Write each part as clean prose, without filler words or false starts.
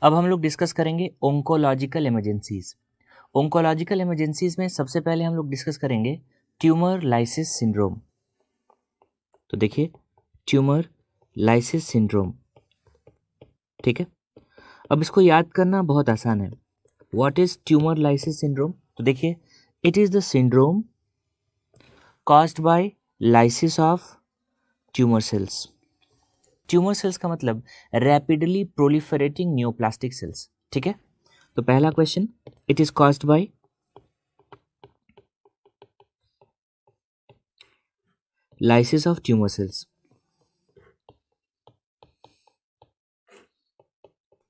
अब हम लोग डिस्कस करेंगे ओंकोलॉजिकल इमरजेंसीज। ओंकोलॉजिकल इमरजेंसीज में सबसे पहले हम लोग डिस्कस करेंगे ट्यूमर लाइसिस सिंड्रोम। तो देखिए ट्यूमर लाइसिस सिंड्रोम, ठीक है। अब इसको याद करना बहुत आसान है। What is tumour lysis syndrome? तो देखिए it is the syndrome caused by lysis of tumour cells. Tumour cells का मतलब रैपिडली प्रोलिफरेटिंग न्यूप्लास्टिक सेल्स, ठीक है। तो पहला question, it is caused by lysis of tumour cells,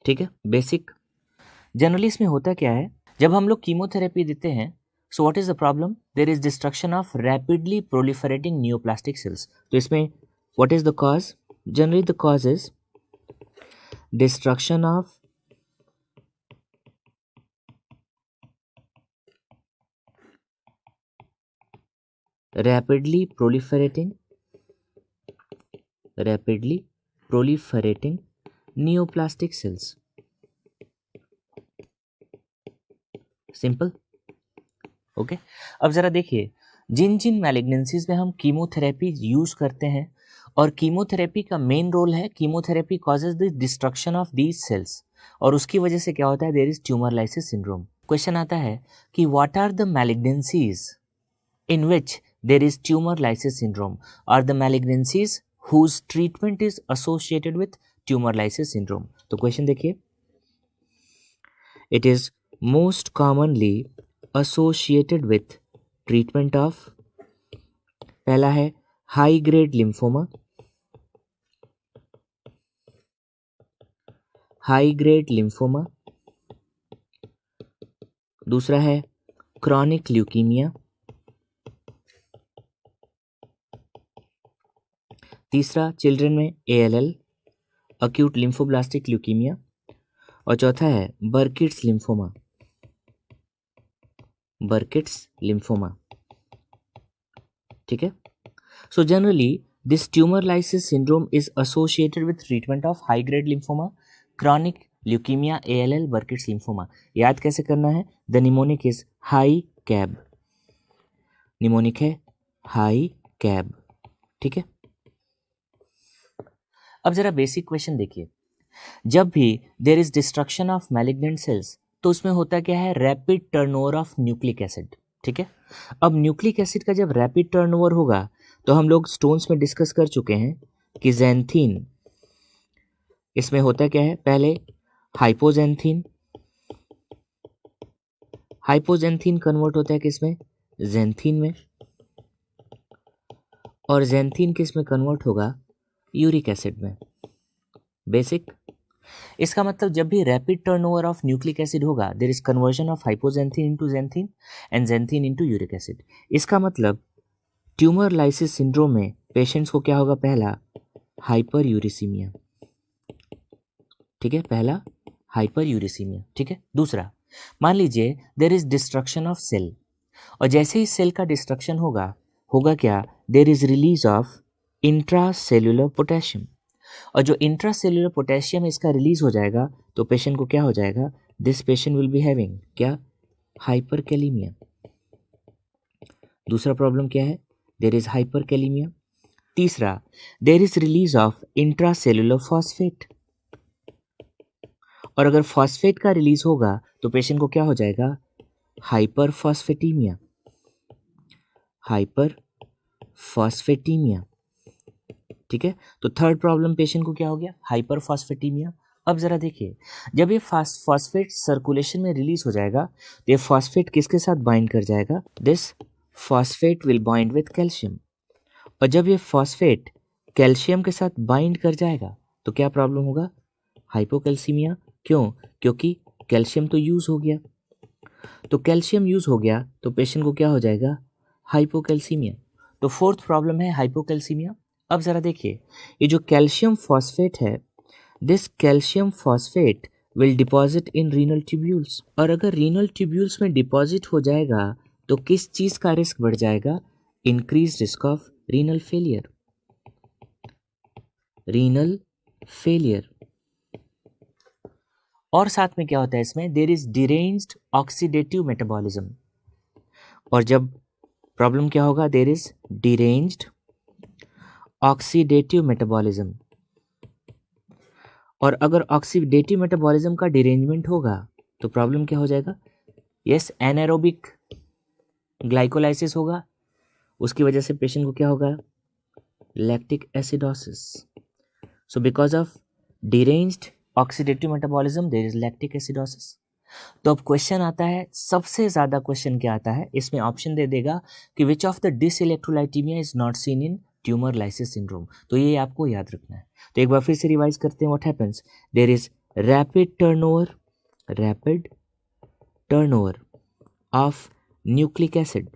ठीक है। बेसिक जनरली इसमें होता क्या है, जब हम लोग कीमोथेरेपी देते हैं, so what is the problem? There is destruction of rapidly proliferating neoplastic cells. तो इसमें what is the cause? Generally the cause is destruction of rapidly proliferating neoplastic cells। Simple, okay. अब जरा देखिए जिन जिन मैलिग्नेंसीज में हम chemotherapy use करते हैं, और कीमोथेरेपी का मेन रोल है, chemotherapy causes the destruction of these cells, और उसकी वजह से क्या होता है? There is tumour lysis syndrome. Question आता है कि what are the malignancies in which there is tumor lysis syndrome, or the malignancies whose treatment is associated with tumor lysis syndrome। तो क्वेश्चन देखिए, it is most commonly associated with treatment of, पहला है high grade lymphoma, दूसरा है chronic leukemia, तीसरा children में ALL, acute lymphoblastic leukemia, और चौथा है बर्किट्स लिम्फोमा, ठीक है। So generally this tumour lysis syndrome is associated with treatment of high grade lymphoma, chronic leukaemia, ALL, Burkitt's lymphoma. याद कैसे करना है? The mnemonic is high cab, mnemonic है हाई कैब, ठीक है। अब जरा बेसिक क्वेश्चन देखिए, जब भी there is destruction of malignant cells, तो उसमें होता क्या है? Rapid turnover of nucleic acid, ठीक है। अब न्यूक्लिक एसिड का जब रैपिड टर्नओवर होगा, तो हम लोग स्टोन्स में डिस्कस कर चुके हैं कि ज़ैंथीन, इसमें होता क्या है? पहले हाइपोजेंथीन कन्वर्ट होता है किसमें? ज़ैंथीन में, और ज़ैंथीन किस में कन्वर्ट होगा? यूरिक एसिड में। बेसिक, इसका मतलब जब भी rapid turnover of nucleic acid होगा, there is conversion of hypoxanthine into xanthine and xanthine into uric acid. इसका मतलब ट्यूमर लाइसिस सिंड्रोम में पेशेंट्स को क्या होगा? पहला हाइपर यूरिसीमिया, ठीक है, पहला हाइपर यूरिसीमिया, ठीक है। दूसरा, मान लीजिए there is destruction of cell, और जैसे ही सेल का डिस्ट्रक्शन होगा क्या? There is release of intracellular potassium, और जो इंट्रासेल्युलर पोटेशियम इसका रिलीज हो जाएगा, तो पेशेंट को क्या हो जाएगा? This patient will be having क्या? हाइपरकैलीमिया। दूसरा प्रॉब्लम क्या है? There is hyperkalaemia. तीसरा, there is release of intracellular phosphate, और अगर फॉस्फेट का रिलीज होगा तो पेशेंट को क्या हो जाएगा? हाइपरफॉस्फेटीमिया, ठीक है। तो थर्ड प्रॉब्लम पेशेंट को क्या हो गया? हाइपरफॉस्फेटीमिया। अब जरा देखिए, जब ये फॉस्फेट सर्कुलेशन में रिलीज हो जाएगा, तो ये फॉस्फेट किसके साथ बाइंड कर जाएगा? This phosphate will bind with calcium, और जब ये फॉस्फेट कैल्शियम के साथ बाइंड कर जाएगा, तो क्या प्रॉब्लम होगा? हाइपोकैल्सीमिया। क्यों? क्योंकि कैल्शियम तो यूज हो गया, तो कैल्शियम यूज हो गया तो पेशेंट को क्या हो जाएगा? हाइपोकैल्सीमिया। तो फोर्थ प्रॉब्लम है हाइपोकैल्सीमिया। अब जरा देखिए, ये जो कैल्शियम फॉस्फेट है, this calcium phosphate will deposit in renal tubules, और अगर रीनल ट्यूब्यूल्स में डिपॉजिट हो जाएगा तो किस चीज का रिस्क बढ़ जाएगा? Increase risk of renal failure. और साथ में क्या होता है इसमें, there is deranged oxidative metabolism. और जब प्रॉब्लम क्या होगा, there is deranged oxidative metabolism. और अगर ऑक्सीडेटिव मेटाबॉलिज्म का डिरेंजमेंट होगा तो प्रॉब्लम क्या हो जाएगा, यस एनारोबिक ग्लाइकोलाइसिस होगा। उसकी वजह से पेशेंट को क्या होगा, lactic acidosis. So because of deranged oxidative metabolism there is lactic acidosis. तो अब क्वेश्चन आता है, सबसे ज्यादा क्वेश्चन क्या आता है इसमें, ऑप्शन दे देगा कि which of the dyselectrolytaemia is not seen in tumour lysis syndrome. तो ये आपको याद रखना है। तो एक बार फिर से रिवाइज करते हैं, what happens, there is rapid turnover of nucleic acid.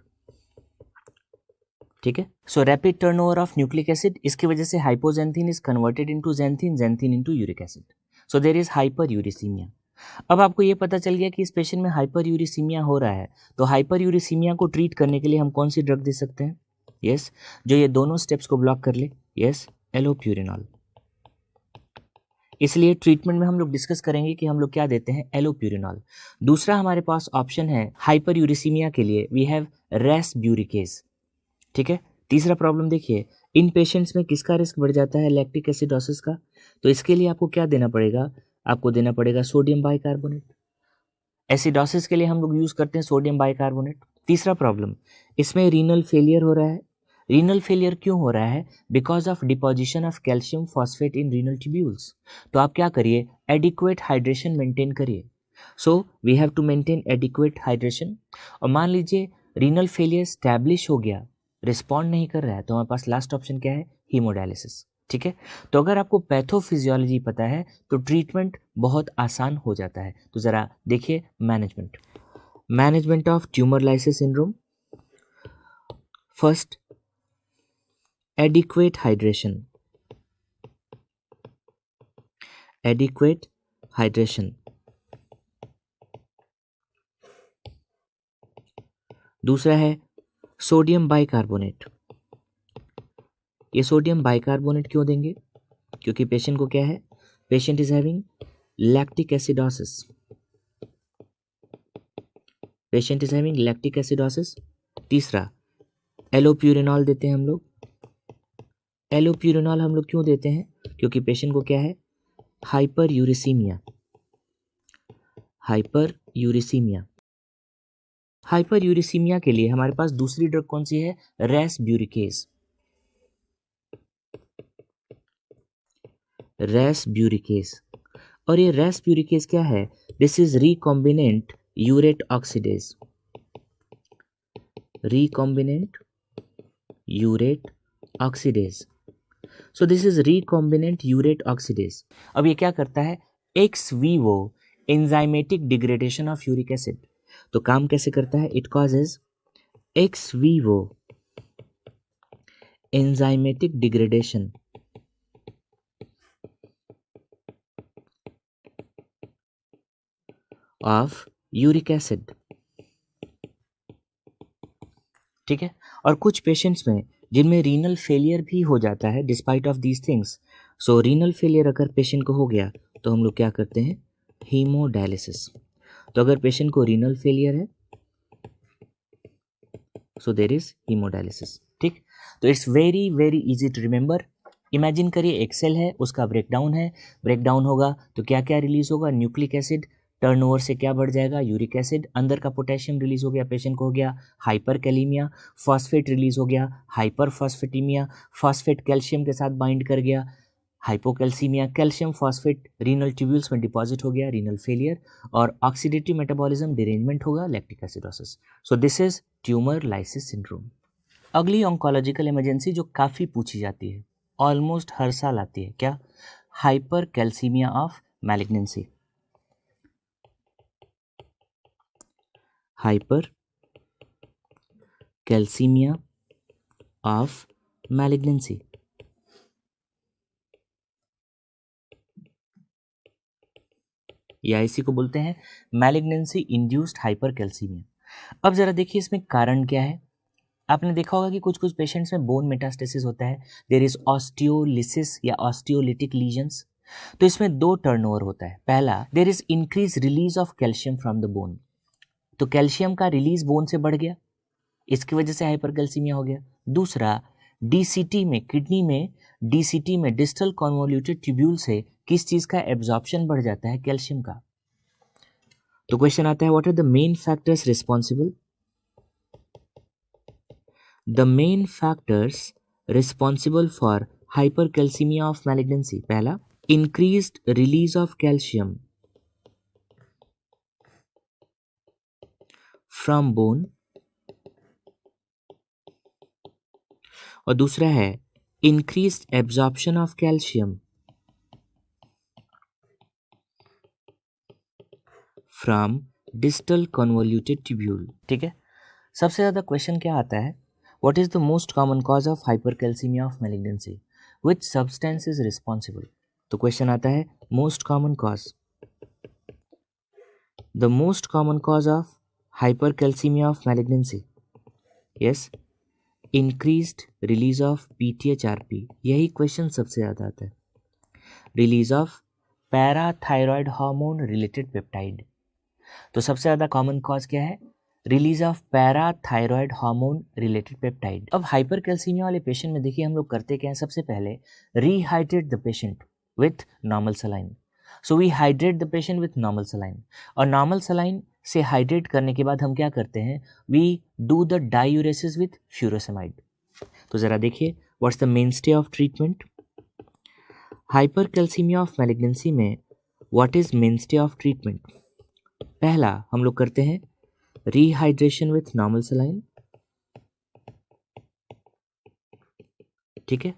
ठीक है, so rapid turnover of nucleic acid, इसकी वजह से hypoxanthine is converted into xanthine, xanthine into uric acid. So there is hyperuricaemia. अब आपको ये पता चल गया कि इस पेशेंट में हाइपर यूरिसीमिया हो रहा है, तो हाइपर यूरिसीमिया को ट्रीट करने के लिए हम कौन सी ड्रग दे सकते हैं, यस जो ये दोनों स्टेप्स को ब्लॉक कर ले, यस एलोप्यूरिनॉल। इसलिए ट्रीटमेंट में हम लोग डिस्कस करेंगे कि हम लोग क्या देते हैं, एलोप्यूरिनॉल। दूसरा हमारे पास ऑप्शन है हाइपर यूरिसीमिया के लिए, वी हैव रेसब्यूरिकेज। ठीक है, तीसरा प्रॉब्लम देखिए, इन पेशेंट्स में किसका रिस्क बढ़ जाता है, लैक्टिक एसिडोसिस का। तो इसके लिए आपको क्या देना पड़ेगा, आपको देना पड़ेगा सोडियम बाइकार्बोनेट। एसिडोसिस के लिए हम लोग यूज करते हैं सोडियम बाइकार्बोनेट। तीसरा प्रॉब्लम, इसमें रीनल फेलियर हो रहा है। रीनल फेलियर क्यों हो रहा है, because of deposition of calcium phosphate in renal tubules. तो आप क्या करिए, एडिक्वेट हाइड्रेशन मेंटेन करिए। So we have to maintain adequate hydration. और मान लीजिए रीनल फेलियर स्टैब्लिश हो गया, रिस्पॉन्ड नहीं कर रहा है, तो हमारे पास लास्ट ऑप्शन क्या है, हीमोडायलिसिस। ठीक है, तो अगर आपको पैथोफिजियोलॉजी पता है तो ट्रीटमेंट बहुत आसान हो जाता है। तो जरा देखिए, management of tumour lysis syndrome. First, adequate hydration, दूसरा है सोडियम बाइकार्बोनेट। ये सोडियम बाइकार्बोनेट क्यों देंगे, क्योंकि पेशेंट को क्या है, patient is having lactic acidosis. तीसरा, एलोप्यूरिनॉल देते हैं हम लोग। एलोप्यूरिनॉल हम लोग क्यों देते हैं, क्योंकि पेशेंट को क्या है, हाइपर यूरिसीमिया के लिए हमारे पास दूसरी ड्रग कौन सी है, रेसब्यूरिकेज। और ये रेसब्यूरिकेज क्या है, this is recombinant urate oxidase. So this is recombinant urate oxidase. अब ये क्या करता है, x Vivo enzymatic degradation of uric acid. तो काम कैसे करता है, it causes x Vivo enzymatic degradation of uric acid. ठीक है, और कुछ पेशेंट्स में जिनमें रीनल फेलियर भी हो जाता है despite of these things. So renal failure अगर पेशेंट को हो गया तो हम लोग क्या करते हैं, हीमोडायलिसिस। तो अगर पेशेंट को रीनल फेलियर है सो देयर इज हीमोडायलिसिस। ठीक, तो it's very very easy to remember. Imagine करिए एक सेल है, उसका ब्रेकडाउन है, ब्रेकडाउन होगा तो क्या क्या रिलीज होगा, न्यूक्लिक एसिड, टर्नओवर से क्या बढ़ जाएगा, यूरिक एसिड, अंदर का पोटेशियम रिलीज हो गया, पेशेंट को हो गया हाइपर कैलीमिया, फॉस्फेट रिलीज हो गया, हाइपर फॉस्फेटीमिया, फॉस्फेट कैल्शियम के साथ बाइंड कर गया, hypocalcaemia, calcium phosphate renal tubules में डिपॉजिट हो गया, रीनल फेलियर, और ऑक्सीडेटिव मेटाबॉलिज्म डिरेंजमेंट होगा, lactic acidosis. So this is tumour lysis syndrome. अगली ऑन्कोलॉजिकल इमरजेंसी जो काफ़ी पूछी जाती है, ऑलमोस्ट हर साल आती है, क्या, hyper calcaemia of malignancy. Hyper calcaemia of malignancy. या इसी को बोलते हैं मैलिग्नेंसी इंड्यूस्ड हाइपर कैल्सीमिया। अब जरा देखिए इसमें कारण क्या है। आपने देखा होगा कि कुछ कुछ पेशेंट्स में बोन मेटास्टेसिस होता है, देयर इज ऑस्टियोलिसिस या ऑस्टियोलिटिक लीजन्स। तो इसमें दो टर्नओवर होता है। पहला, there is increase release of calcium from the bone, तो कैल्शियम का रिलीज बोन से बढ़ गया, इसकी वजह से हाइपरकैल्सीमिया हो गया। दूसरा, डीसीटी में, किडनी में डीसीटी में डिस्टल कन्वोल्यूटेड ट्यूब्यूल से किस चीज का एब्जॉर्प्शन बढ़ जाता है? कैल्शियम का। तो क्वेश्चन आता है, what are the main factors responsible? The main factors responsible for hypercalcaemia of malignancy. पहला, increased release of calcium from bone, और दूसरा है increased absorption of calcium from distal convoluted tubule. ठीक है। सबसे ज्यादा क्वेश्चन क्या आता है? What is the most common cause of hypercalcaemia of malignancy? Which substance is responsible? तो क्वेश्चन आता है most common cause. The most common cause of hypercalcaemia of malignancy, yes, increased release of PTHrP. यही question सबसे ज्यादा आता है। Release of parathyroid hormone related peptide. तो सबसे ज्यादा कॉमन कॉज क्या है? Release of parathyroid hormone related peptide. अब हाइपरकैल्सीमिया वाले पेशेंट में देखिए हम लोग करते क्या है, सबसे पहले rehydrate the patient with normal saline. So we hydrate the patient with normal saline, और नॉर्मल सलाइन से हाइड्रेट करने के बाद हम क्या करते हैं? We do the diuresis with furosemide. तो जरा देखिए, what's the mainstay of treatment? Hypercalcaemia of malignancy में what is mainstay of treatment? पहला हम लोग करते हैं रीहाइड्रेशन विथ नॉर्मल सलाइन, ठीक है।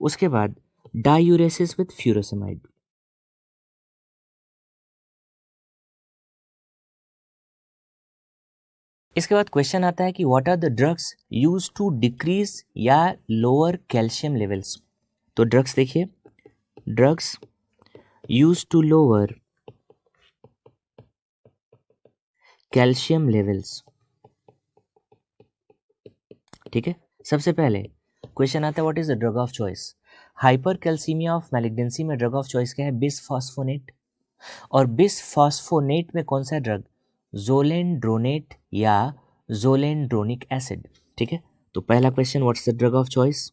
उसके बाद डायूरेसिस विथ फ्यूरोसेमाइड। इसके बाद क्वेश्चन आता है कि what are the drugs use to decrease या लोअर कैल्शियम लेवल्स? तो ड्रग्स देखिए, drugs use to lower calcium levels, ठीक है। सबसे पहले क्वेश्चन आता है what is the drug of choice? Hypercalcaemia of malignancy में ड्रग ऑफ चॉइस क्या है? बिसफॉस्फोनेट। और बिसफॉस्फोनेट में कौन सा ड्रग? जोलेंड्रोनेट या जोलेंड्रोनिक एसिड, ठीक है। तो पहला question, what's the drug of choice?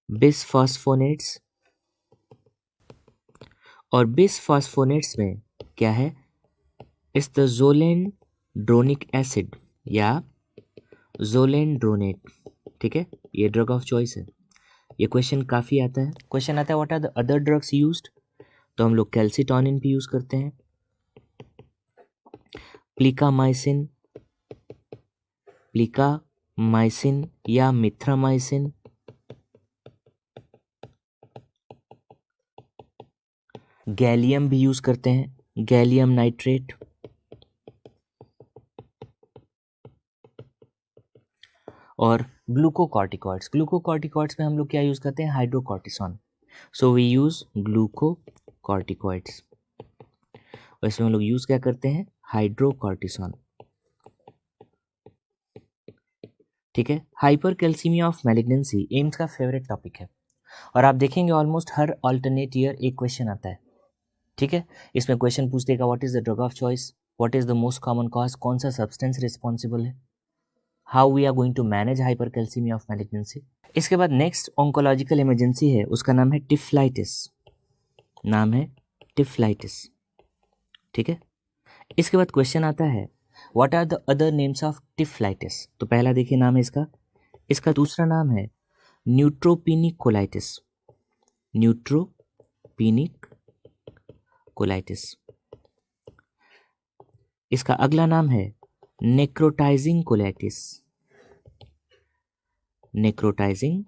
Bisphosphonates. और बिसफॉस्फोनेट्स में क्या है? इस द जोलेंड्रोनिक एसिड या जोलेंड्रोनेट, ठीक है। ये ड्रग ऑफ चॉइस है। ये क्वेश्चन काफी आता है। क्वेश्चन आता है what are the other drugs used? तो हम लोग कैल्सिटोनिन भी यूज करते हैं, प्लिकामाइसिन, प्लिकामाइसिन या मिथ्रामाइसिन, गैलियम भी यूज करते हैं, गैलियम नाइट्रेट, और ग्लूकोकॉर्टिकॉइड्स। ग्लूकोकॉर्टिकॉइड्स में हम लोग क्या यूज करते हैं? Hydrocortisone. So we use glucocorticoids, और इसमें हम लोग यूज क्या करते हैं? हाइड्रोकॉर्टिसोन, ठीक है। हाइपरकैल्सीमिया ऑफ मैलिग्नेंसी एम्स का फेवरेट टॉपिक है, और आप देखेंगे ऑलमोस्ट हर ऑल्टरनेट ईयर एक क्वेश्चन आता है, ठीक है। इसमें क्वेश्चन पूछ देगा what is the drug of choice, what is the most common cause, कौन सा सब्सटेंस रिस्पॉन्सिबल है, how we are going to manage hypercalcaemia of malignancy. इसके बाद नेक्स्ट ऑन्कोलॉजिकल इमरजेंसी है, उसका नाम है टिफ्लाइटिस, नाम है टिफ्लाइटिस, ठीक है। इसके बाद क्वेश्चन आता है what are the other names of typhlitis? तो पहला देखिए नाम है इसका, इसका दूसरा नाम है न्यूट्रोपिनिक कोलाइटिस, न्यूट्रोपिनिक कोलाइटिस। इसका अगला नाम है नेक्रोटाइजिंग कोलाइटिस, नेक्रोटाइजिंग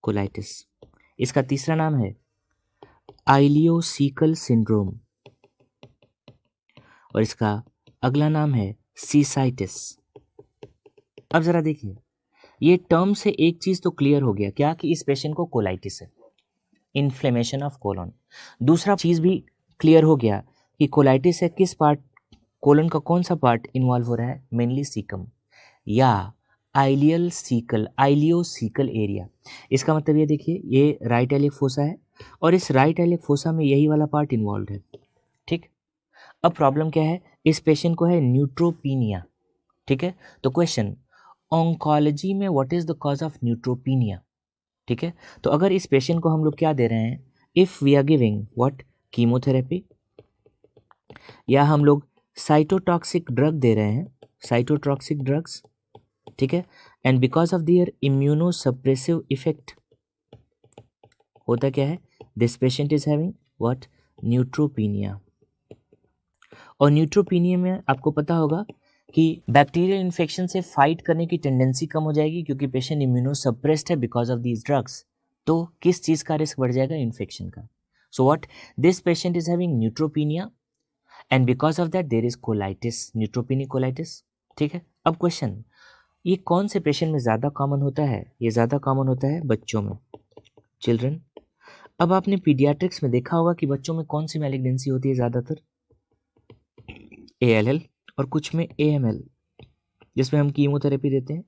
कोलाइटिस। इसका तीसरा नाम है आइलियोसिकल सिंड्रोम, और इसका अगला नाम है सीसाइटिस। अब जरा देखिए, ये टर्म से एक चीज तो क्लियर हो गया, क्या? कि इस पेशेंट को कोलाइटिस है, इन्फ्लेमेशन ऑफ कोलन। दूसरा चीज भी क्लियर हो गया कि कोलाइटिस है किस पार्ट, कोलन का कौन सा पार्ट इन्वॉल्व हो रहा है? Mainly caecum. या आइलियोसिकल एरिया। इसका मतलब ये देखिए, ये राइट एलिक फोसा है और इस राइट एलिक फोसा में यही वाला पार्ट इन्वॉल्व है। ठीक, अब प्रॉब्लम क्या है, इस पेशेंट को है न्यूट्रोपीनिया। ठीक है, तो क्वेश्चन, ऑन्कोलॉजी में what is the cause of neutropenia. ठीक है, तो अगर इस पेशेंट को हम लोग क्या दे रहे हैं, if we are giving what, chemotherapy, या हम लोग साइटोटॉक्सिक ड्रग दे रहे हैं, साइटोटॉक्सिक ड्रग्स। ठीक है, and because of their immunosuppressive effect होता क्या है, this patient is having what, neutropenia. और न्यूट्रोपीनिया में आपको पता होगा कि बैक्टीरियल इन्फेक्शन से फाइट करने की टेंडेंसी कम हो जाएगी क्योंकि पेशेंट इम्यूनोसप्रेस्ड है बिकॉज ऑफ दीज ड्रग्स। तो किस चीज़ का रिस्क बढ़ जाएगा, इन्फेक्शन का। So what, this patient is having neutropenia and because of that there is colitis, neutropenic colitis. ठीक है, अब क्वेश्चन, ये कौन से पेशेंट में ज़्यादा कॉमन होता है, ये ज़्यादा कॉमन होता है बच्चों में, चिल्ड्रन। अब आपने पीडियाट्रिक्स में देखा होगा कि बच्चों में कौन सी मैलिग्नेंसी होती है ज़्यादातर, ALL और कुछ में AML, जिसमें हम कीमोथेरेपी देते हैं।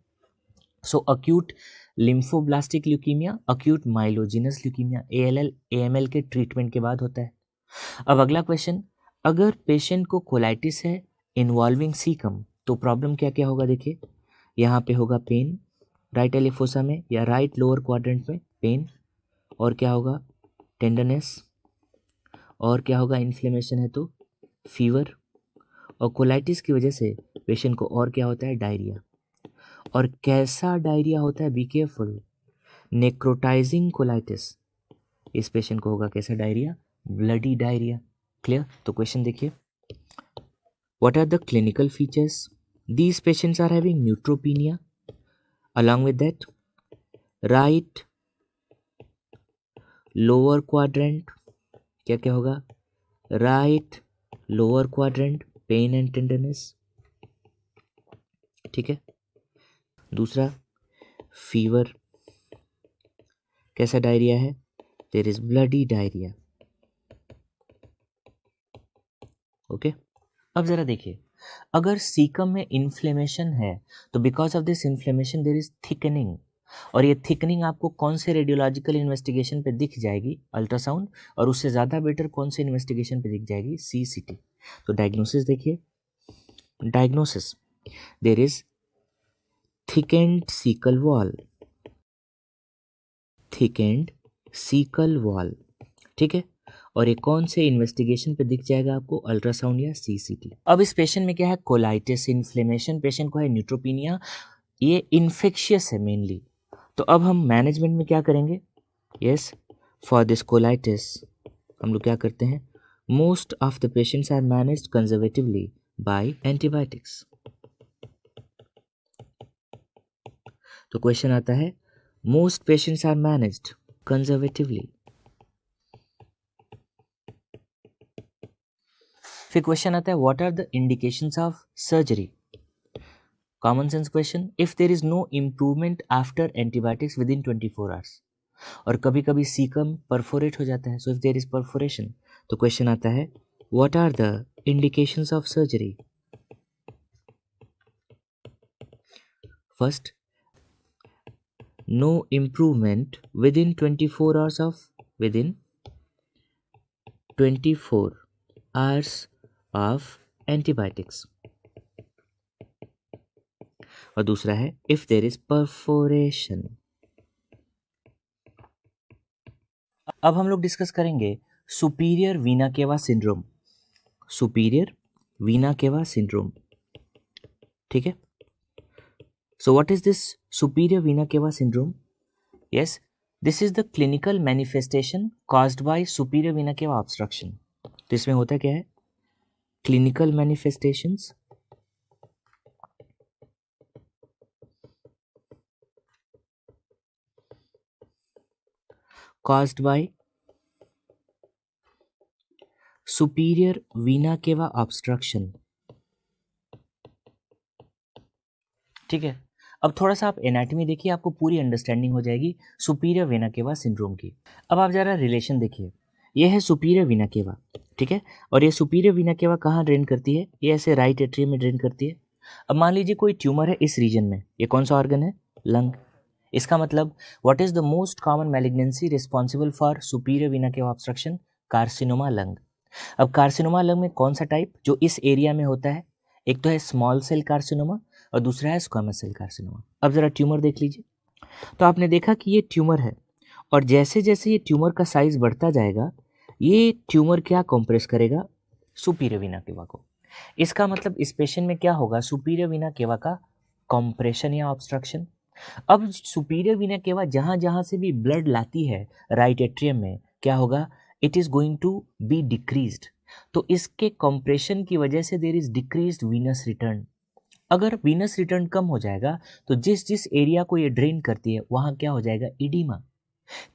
So acute lymphoblastic leukaemia, acute myelogenous leukaemia, ALL AML के ट्रीटमेंट के बाद होता है। अब अगला क्वेश्चन, अगर पेशेंट को कोलाइटिस है इन्वॉल्विंग सीकम, तो प्रॉब्लम क्या क्या होगा, देखिए यहाँ पे होगा पेन, राइट एलिक फोसा में या राइट लोअर क्वाड्रेंट में पेन, और क्या होगा, टेंडरनेस, और क्या होगा, इन्फ्लेमेशन है तो फीवर, और कोलाइटिस की वजह से पेशेंट को और क्या होता है, डायरिया। और कैसा डायरिया होता है, बी केयरफुल, नेक्रोटाइजिंग कोलाइटिस, इस पेशेंट को होगा कैसा डायरिया, ब्लडी डायरिया। क्लियर, तो क्वेश्चन देखिए, what are the clinical features, these patients are having neutropenia, along with that right lower quadrant, क्या क्या होगा, right lower quadrant pain and tenderness। ठीक है, दूसरा फीवर, कैसा डायरिया है, there is bloody diarrhoea. Okay, अब जरा देखिए, अगर सीकम में इन्फ्लेमेशन है तो because of this inflammation there is thickening, और ये थिकनिंग आपको कौन से रेडियोलॉजिकल इन्वेस्टिगेशन पे दिख जाएगी, अल्ट्रासाउंड, और उससे ज़्यादा बेटर कौन से इन्वेस्टिगेशन पे दिख जाएगी, CCT। तो डायग्नोसिस देखिए, diagnosis, there is thickened caecal wall, thickened caecal wall. ठीक है, और ये कौन से इन्वेस्टिगेशन पे दिख जाएगा आपको, अल्ट्रासाउंड या CCT। अब इस पेशेंट में क्या है, कोलाइटिस इन्फ्लेमेशन, पेशेंट को है न्यूट्रोपीनिया, ये इन्फेक्शियस है मेनली। तो अब हम मैनेजमेंट में क्या करेंगे, यस, फॉर दिस कोलाइटिस हम लोग क्या करते हैं, most of the patients are managed conservatively by antibiotics. तो क्वेश्चन आता है, most patients are managed conservatively. फिर क्वेश्चन आता है, what are the indications of surgery. Common sense question, if there is no improvement after antibiotics within 24 hours, और कभी कभी सीकम परफोरेट हो जाता है, so if there is perforation, तो क्वेश्चन आता है, what are the indications of surgery. First, no improvement within 24 hours of, within 24 hours of antibiotics, और दूसरा है, इफ देर इज परफोरेशन। अब हम लोग डिस्कस करेंगे superior vena cava syndrome, superior vena cava syndrome. ठीक है, so what is this superior vena cava syndrome, yes, this is the clinical manifestation caused by superior vena cava obstruction. तो इसमें होता क्या है, clinical manifestations caused by superior vena cava obstruction। ठीक है, अब थोड़ा सा आप एनाटॉमी देखिए, आपको पूरी अंडरस्टैंडिंग हो जाएगी सुपीरियर वेना केवा सिंड्रोम की। अब आप जरा रिलेशन देखिए, ये है सुपीरियर वीना केवा, ठीक है, और ये सुपीरियर वीना केवा कहाँ ड्रेन करती है, ये ऐसे राइट एट्रियम में ड्रेन करती है, अब मान लीजिए कोई ट्यूमर है इस रीजन में, ये कौन सा ऑर्गन है? लंग। इसका मतलब what is the most common malignancy responsible for superior vena cava obstruction? Carcinoma lung. अब कार्सिनोमा लंग में कौन सा टाइप जो इस एरिया में होता है? एक तो है स्मॉल सेल कार्सिनोमा और दूसरा है स्क्वामस सेल कार्सिनोमा। अब जरा ट्यूमर देख लीजिए। तो आपने देखा कि ये ट्यूमर है और जैसे जैसे ये ट्यूमर का साइज बढ़ता जाएगा ये ट्यूमर क्या कंप्रेस करेगा? सुपीरियर वीना केवा को। इसका मतलब इस पेशेंट में क्या होगा? सुपीरियर वीना केवा का कंप्रेशन या ऑब्स्ट्रक्शन। अब सुपीरियर वीना केवा जहां जहां से भी ब्लड लाती है राइट एट्रियम में, क्या होगा? It is going to be decreased. तो इसके कंप्रेशन की वजह से there is decreased venous return. अगर वीनस रिटर्न कम हो जाएगा तो जिस जिस एरिया को ये ड्रेन करती है वहां क्या हो जाएगा? इडीमा।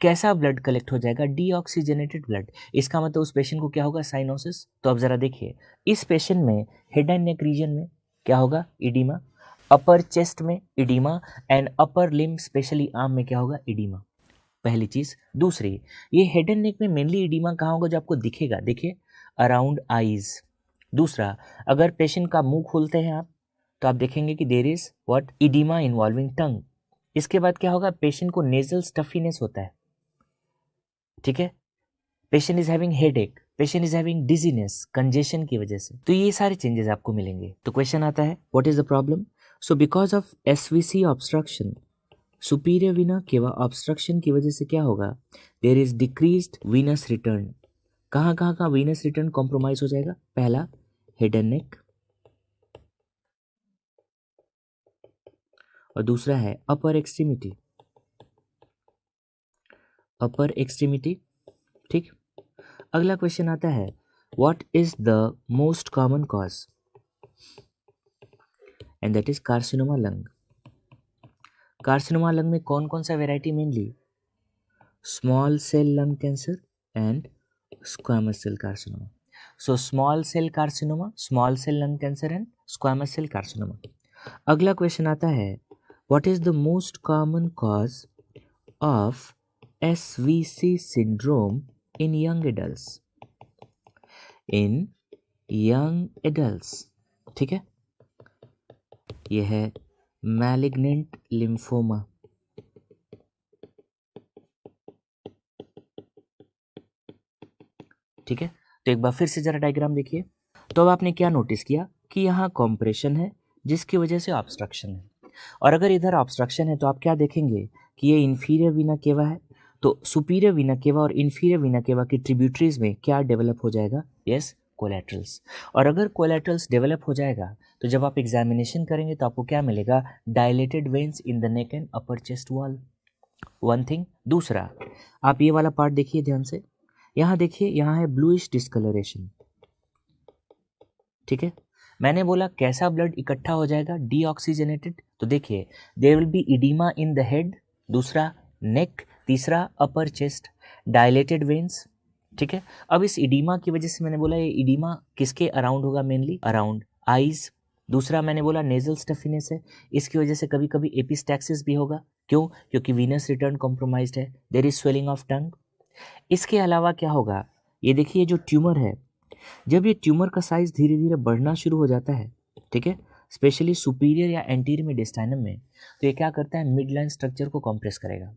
कैसा ब्लड कलेक्ट हो जाएगा? Deoxygenated blood. इसका मतलब उस पेशेंट को क्या होगा? साइनोसिस। तो अब जरा देखिए, इस पेशेंट में हेड एंड नेक रीजन में क्या होगा? इडीमा। अपर चेस्ट में oedema and upper limb specially arm में क्या होगा? इडीमा। पहली चीज। दूसरी, ये हेड एंड नेक में मेनली इडीमा कहाँ होगा जो आपको दिखेगा? देखिए, अराउंड आईज। दूसरा, अगर पेशेंट का मुंह खोलते हैं आप तो आप देखेंगे कि there is what? Oedema involving tongue. इसके बाद क्या होगा? पेशेंट को नेजल स्टफीनेस होता है, ठीक है। Patient is having headache, patient is having dizziness congestion की वजह से। तो ये सारे चेंजेस आपको मिलेंगे। तो क्वेश्चन आता है what is the problem? So because of SVC obstruction, superior vena cava obstruction की वजह से क्या होगा? There is decreased venous return. कहाँ कहाँ का वीनस रिटर्न कॉम्प्रोमाइज हो जाएगा? पहला, हेड एंड नेक, और दूसरा है अपर एक्सट्रीमिटी। अपर एक्सट्रीमिटी, ठीक। अगला क्वेश्चन आता है what is the most common cause? And that is carcinoma lung. Carcinoma lung में कौन कौन सा variety? Mainly small cell lung cancer and squamous cell carcinoma. So small cell carcinoma, small cell lung cancer and squamous cell carcinoma. अगला question आता है what is the most common cause of SVC syndrome in young adults? In young adults, ठीक है। यह है malignant lymphoma. ठीक है, तो एक बार फिर से जरा डायग्राम देखिए। तो अब आपने क्या नोटिस किया कि यहाँ कॉम्प्रेशन है जिसकी वजह से ऑब्स्ट्रक्शन है, और अगर इधर ऑब्स्ट्रक्शन है तो आप क्या देखेंगे कि ये इंफीरियर वीना केवा है। तो सुपीरियर वीना केवा और इंफीरियर वीना केवा की ट्रिब्यूटरीज में क्या डेवलप हो जाएगा? Yes, collaterals. और अगर कोलैटरल्स डेवलप हो जाएगा तो जब आप एग्जामिनेशन करेंगे तो आपको क्या मिलेगा? Dilated veins in the neck and upper chest wall. One thing. दूसरा, आप ये वाला पार्ट देखिए ध्यान से। यहाँ देखिए, यहाँ है ब्लूइश डिस्कलरेशन, ठीक है। मैंने बोला कैसा ब्लड इकट्ठा हो जाएगा? डीऑक्सीजनेटेड। तो देखिए, there will be oedema in the head, दूसरा नेक, तीसरा अपर चेस्ट, डायलेटेड वेन्स, ठीक है। अब इस इडीमा की वजह से मैंने बोला ये इडीमा किसके अराउंड होगा? Mainly around eyes. दूसरा मैंने बोला नेजल स्टफिनेस है, इसकी वजह से कभी कभी एपिस्टैक्सिस भी होगा। क्यों? क्योंकि वीनस रिटर्न कॉम्प्रोमाइज्ड है, there is swelling of tongue. इसके अलावा क्या होगा? ये देखिए, जो ट्यूमर है, जब ये ट्यूमर का साइज धीरे धीरे बढ़ना शुरू हो जाता है, ठीक है, स्पेशली सुपीरियर या एंटीरियर मेडिस्टाइनम में, तो ये क्या करता है? मिड लाइन स्ट्रक्चर को कॉम्प्रेस करेगा।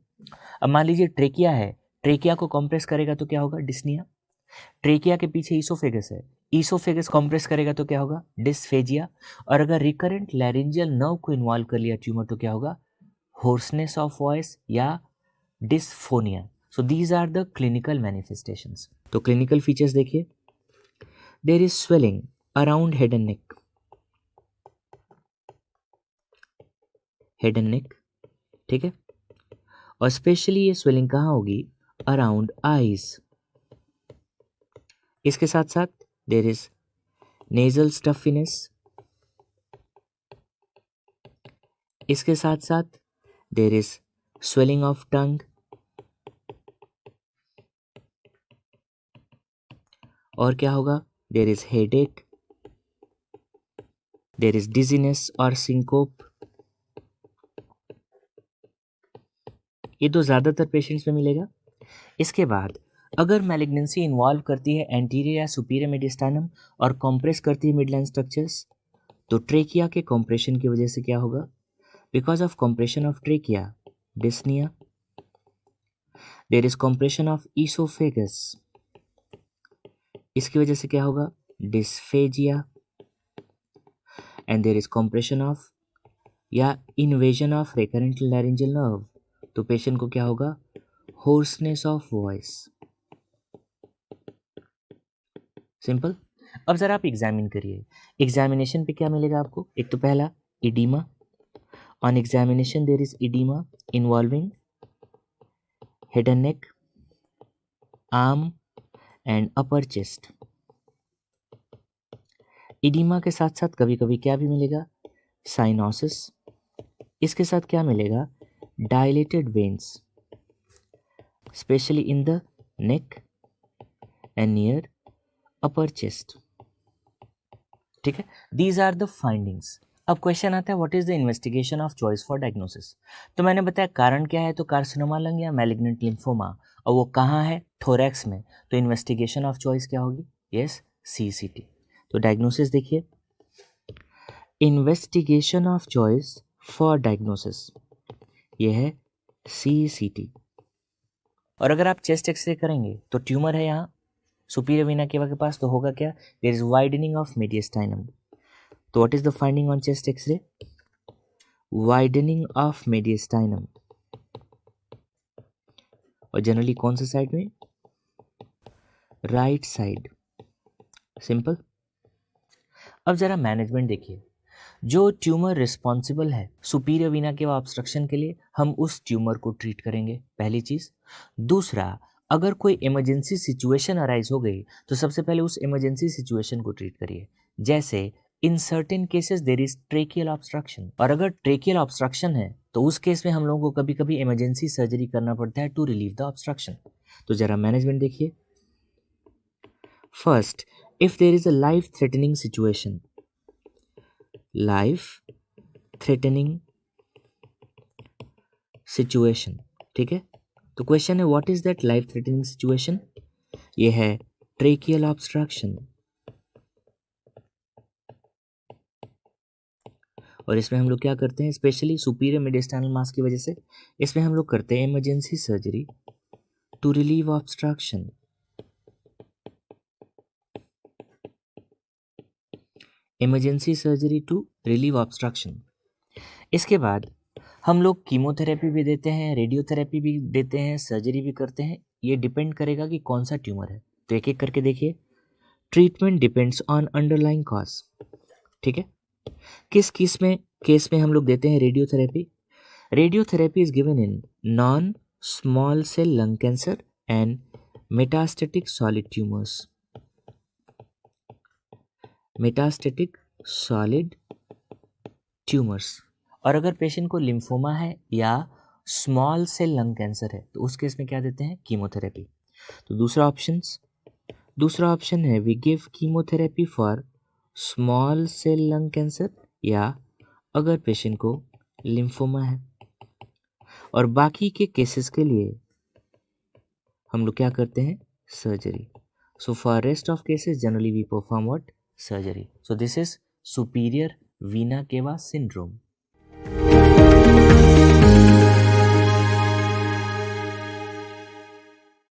अब मान लीजिए ट्रेकिया है, ट्रेकिया को कॉम्प्रेस करेगा तो क्या होगा? डिस्निया। ट्रेकिया के पीछे ईसोफेगस है, ईसोफेगस कॉम्प्रेस करेगा तो क्या होगा? डिस्फेजिया। और अगर रिकरेंट लैरिंजियल नर्व को इन्वॉल्व कर लिया ट्यूमर तो क्या होगा? होर्सनेस ऑफ वॉइस या dysphonia. So these are the clinical manifestations. तो क्लिनिकल फीचर्स देखिए, there is swelling around head and neck, head and neck, ठीक है। और स्पेशली ये स्वेलिंग कहाँ होगी? Around eyes. इसके साथ साथ देयर इज नेजल स्टफिनेस, इसके साथ साथ there is swelling of tongue, और क्या होगा? There is headache, there is dizziness और सिंकोप। ये तो ज़्यादातर पेशेंट्स में मिलेगा। इसके बाद अगर मैलिग्नेंसी इन्वॉल्व करती है एंटीरियर या सुपीरियर मेडिस्टाइनम और कॉम्प्रेस करती है मिडलाइन स्ट्रक्चर्स तो ट्रेकिया के कंप्रेशन की वजह से क्या होगा? Because of compression of trachea, dyspnoea. There is compression of oesophagus, इसकी वजह से क्या होगा? Dysphagia. And there is compression of या invasion of recurrent laryngeal nerve, तो पेशेंट को क्या होगा? Hoarseness of voice. सिंपल. अब जरा आप एग्जामिन करिए. एग्जामिनेशन पे क्या मिलेगा आपको? एक तो पहला oedema. On examination there is oedema involving head and neck, arm and upper chest. Oedema के साथ साथ कभी कभी क्या भी मिलेगा? साइनोसिस. इसके साथ क्या मिलेगा? Dilated veins, specially in the neck and near upper chest. ठीक है, दीज आर द फाइंडिंग्स. अब क्वेश्चन आता है what is the investigation of choice for diagnosis. तो मैंने बताया कारण क्या है, तो कार्सिनोमा लंग या मैलिग्नेंट लिम्फोमा, और वो कहाँ है? थोरैक्स में. तो इन्वेस्टिगेशन ऑफ चॉइस क्या होगी? Yes, CCT. तो डायग्नोसिस देखिए, investigation of choice for diagnosis ये है CCT. और अगर आप चेस्ट एक्सरे करेंगे तो ट्यूमर है यहाँ सुपीरियर वीना केवा के पास, तो होगा क्या? There is widening of mediastinum. तो what is the finding on chest x-ray? Widening of mediastinum. और जनरली कौन से साइड में? Right side. सिंपल. अब जरा मैनेजमेंट देखिए. जो ट्यूमर रिस्पॉन्सिबल है सुपीरियर वीना केवा ऑब्स्ट्रक्शन के लिए, हम उस ट्यूमर को ट्रीट करेंगे, पहली चीज. दूसरा, अगर कोई इमरजेंसी सिचुएशन अराइज हो गई तो सबसे पहले उस इमरजेंसी सिचुएशन को ट्रीट करिए. जैसे in certain cases there is tracheal obstruction, और अगर ट्रेकियल ऑब्स्ट्रक्शन है तो उस केस में हम लोगों को कभी कभी इमरजेंसी सर्जरी करना पड़ता है टू रिलीव द ऑब्स्ट्रक्शन. तो जरा मैनेजमेंट देखिए. First, if there is a life threatening situation, life threatening situation, ठीक है. तो क्वेश्चन है what is that life threatening situation? ये है ट्रेकियल ऑब्स्ट्रक्शन. और इसमें हम लोग क्या करते हैं? स्पेशली सुपीरियर मेडियस्टाइनल मास की वजह से इसमें हम लोग करते हैं emergency surgery to relieve obstruction. Emergency surgery to relieve obstruction. इसके बाद हम लोग कीमोथेरेपी भी देते हैं, रेडियोथेरेपी भी देते हैं, सर्जरी भी करते हैं. ये डिपेंड करेगा कि कौन सा ट्यूमर है. तो एक एक करके देखिए. Treatment depends on underlying cause. ठीक है. किस केस में हम लोग देते हैं radiotherapy? Radiotherapy is given in non small cell lung cancer and metastatic solid tumours. Metastatic solid tumours. और अगर पेशेंट को लिम्फोमा है या स्मॉल सेल लंग कैंसर है तो उस केस में क्या देते हैं? कीमोथेरेपी. तो दूसरा ऑप्शन है we give chemotherapy for small cell lung cancer, या अगर पेशेंट को लिम्फोमा है. और बाकी के केसेस के लिए हम लोग क्या करते हैं? Surgery. So for rest of cases generally we perform what? Surgery. So this is superior vena cava syndrome.